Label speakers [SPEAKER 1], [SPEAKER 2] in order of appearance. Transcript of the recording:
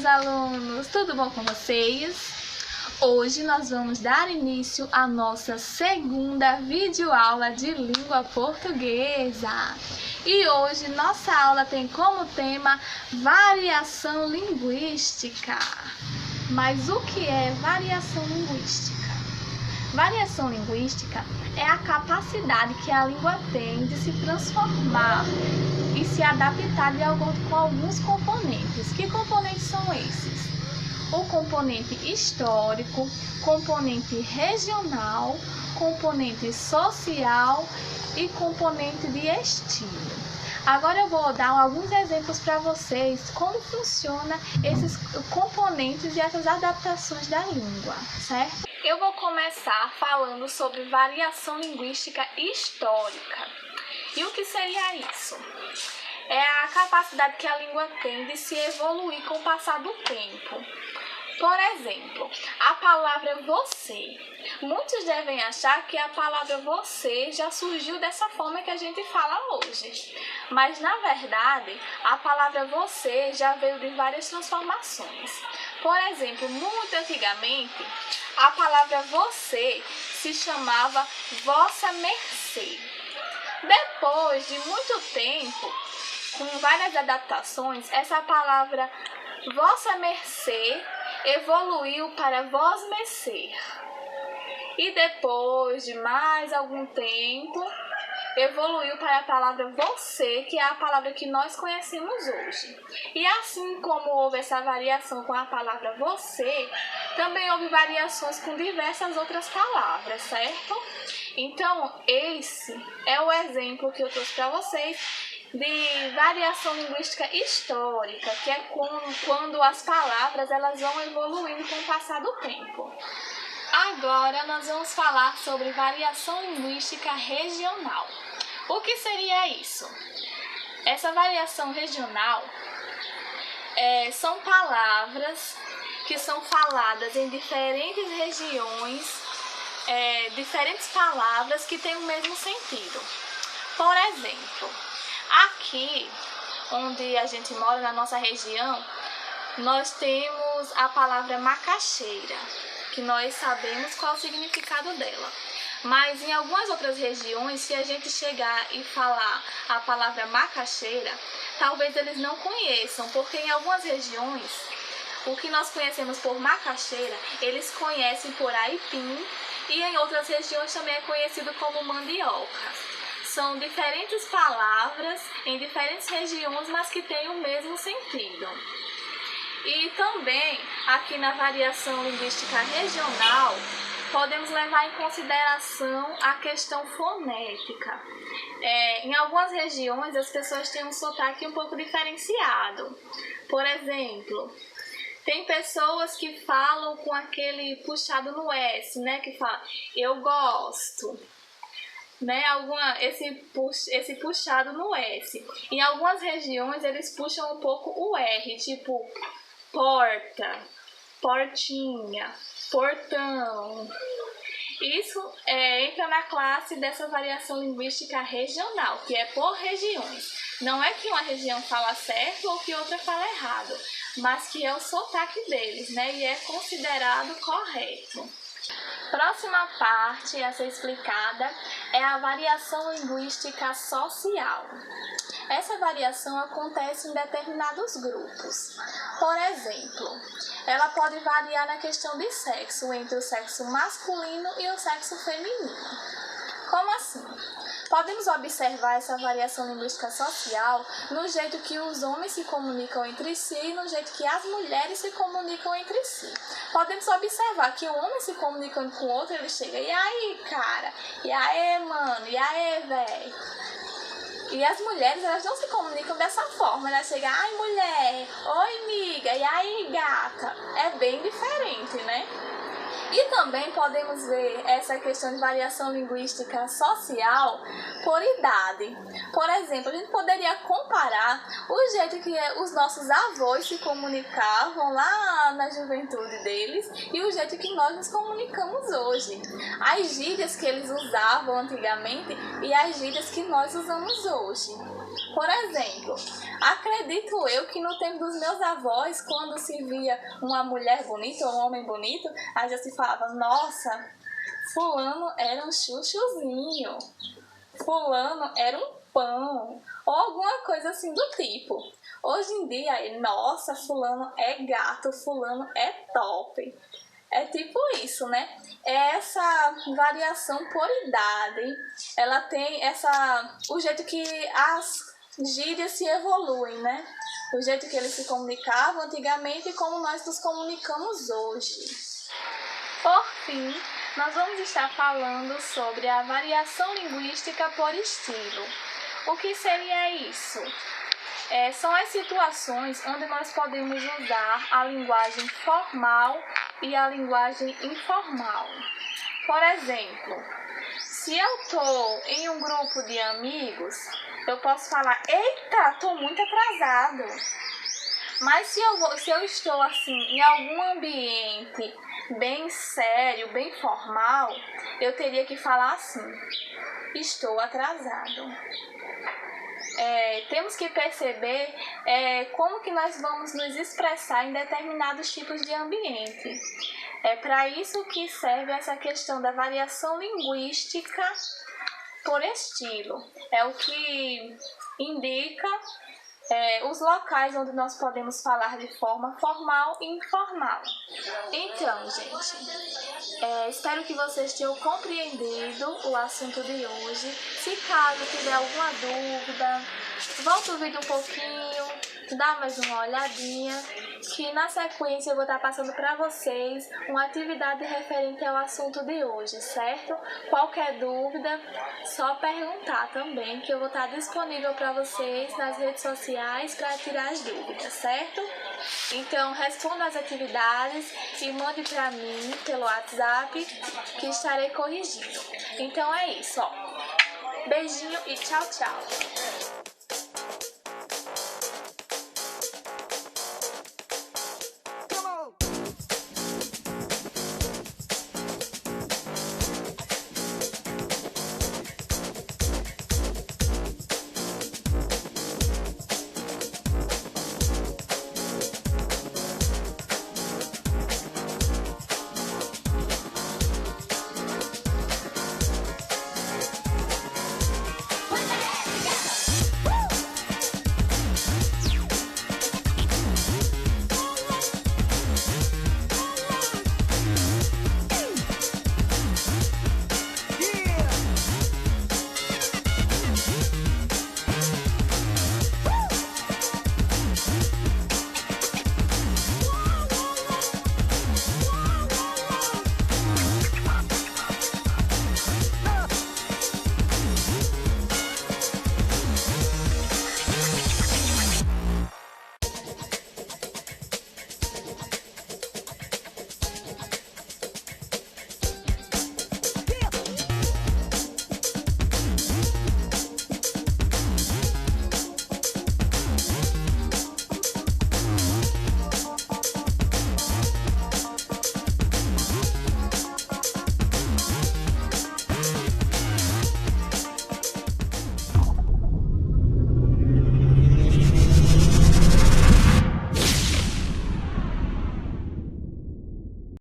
[SPEAKER 1] meus alunos! Tudo bom com vocês? Hoje nós vamos dar início à nossa segunda videoaula de língua portuguesa. E hoje nossa aula tem como tema variação linguística. Mas o que é variação linguística? Variação linguística é a capacidade que a língua tem de se transformar e se adaptar de acordo com alguns componentes. Que componentes são esses? O componente histórico, componente regional, componente social e componente de estilo. Agora eu vou dar alguns exemplos para vocês como funciona esses componentes e essas adaptações da língua, certo? Eu vou começar falando sobre variação linguística histórica. E o que seria isso? É a capacidade que a língua tem de se evoluir com o passar do tempo. Por exemplo, a palavra você. Muitos devem achar que a palavra você já surgiu dessa forma que a gente fala hoje. Mas, na verdade, a palavra você já veio de várias transformações. Por exemplo, muito antigamente, a palavra você se chamava vossa mercê. Depois de muito tempo, com várias adaptações, essa palavra vossa mercê evoluiu para vós mercê. E depois de mais algum tempo, evoluiu para a palavra você, que é a palavra que nós conhecemos hoje. E assim como houve essa variação com a palavra você, também houve variações com diversas outras palavras, certo? Então, esse é o exemplo que eu trouxe para vocês de variação linguística histórica, que é quando as palavras elas vão evoluindo com o passar do tempo. Agora nós vamos falar sobre variação linguística regional. O que seria isso? Essa variação regional são palavras que são faladas em diferentes regiões, diferentes palavras que têm o mesmo sentido. Por exemplo, aqui onde a gente mora, na nossa região, nós temos a palavra macaxeira, que nós sabemos qual é o significado dela. Mas em algumas outras regiões, se a gente chegar e falar a palavra macaxeira, talvez eles não conheçam, porque em algumas regiões, o que nós conhecemos por macaxeira, eles conhecem por aipim, e em outras regiões também é conhecido como mandioca. São diferentes palavras em diferentes regiões, mas que têm o mesmo sentido. E também, aqui na variação linguística regional, podemos levar em consideração a questão fonética. Em algumas regiões, as pessoas têm um sotaque um pouco diferenciado. Por exemplo, tem pessoas que falam com aquele puxado no S, né? Que fala, eu gosto. Né, esse puxado no S. Em algumas regiões eles puxam um pouco o R, tipo porta, portinha, portão. Isso entra na classe dessa variação linguística regional, que é por regiões. Não é que uma região fala certo ou que outra fala errado, mas que é o sotaque deles, né, e é considerado correto. Próxima parte a ser explicada é a variação linguística social. Essa variação acontece em determinados grupos. Por exemplo, ela pode variar na questão de sexo, entre o sexo masculino e o sexo feminino. Como assim? Podemos observar essa variação linguística social no jeito que os homens se comunicam entre si e no jeito que as mulheres se comunicam entre si. Podemos observar que o homem se comunicando com o outro, ele chega, e aí, cara? E aí, mano? E aí, véi? E as mulheres, elas não se comunicam dessa forma. Elas chegam, ai, mulher, oi, amiga, e aí, gata? É bem diferente, né? E também podemos ver essa questão de variação linguística social por idade. Por exemplo, a gente poderia comparar o jeito que os nossos avós se comunicavam lá na juventude deles e o jeito que nós nos comunicamos hoje. As gírias que eles usavam antigamente e as gírias que nós usamos hoje. Por exemplo, acredito eu que no tempo dos meus avós, quando se via uma mulher bonita ou um homem bonito, aí já se falava, nossa, fulano era um chuchuzinho, fulano era um pão, ou alguma coisa assim do tipo. Hoje em dia, nossa, fulano é gato, fulano é top. É tipo isso, né? É essa variação por idade, ela tem o jeito que as gírias se evoluem, né? O jeito que eles se comunicavam antigamente e como nós nos comunicamos hoje. Por fim, nós vamos estar falando sobre a variação linguística por estilo. O que seria isso? São as situações onde nós podemos usar a linguagem formal e a linguagem informal. Por exemplo, se eu estou em um grupo de amigos, eu posso falar, eita, estou muito atrasado. Mas se eu estou assim em algum ambiente bem sério, bem formal, eu teria que falar assim, estou atrasado. Temos que perceber como que nós vamos nos expressar em determinados tipos de ambiente. É para isso que serve essa questão da variação linguística por estilo. É o que indica os locais onde nós podemos falar de forma formal e informal. Então, gente, espero que vocês tenham compreendido o assunto de hoje. Se caso tiver alguma dúvida, volta o vídeo um pouquinho, dá mais uma olhadinha, que na sequência eu vou estar passando para vocês uma atividade referente ao assunto de hoje, certo? Qualquer dúvida, só perguntar também, que eu vou estar disponível para vocês nas redes sociais para tirar as dúvidas, certo? Então, responda as atividades e mande para mim pelo WhatsApp, que estarei corrigindo. Então é isso, ó. Beijinho e tchau, tchau!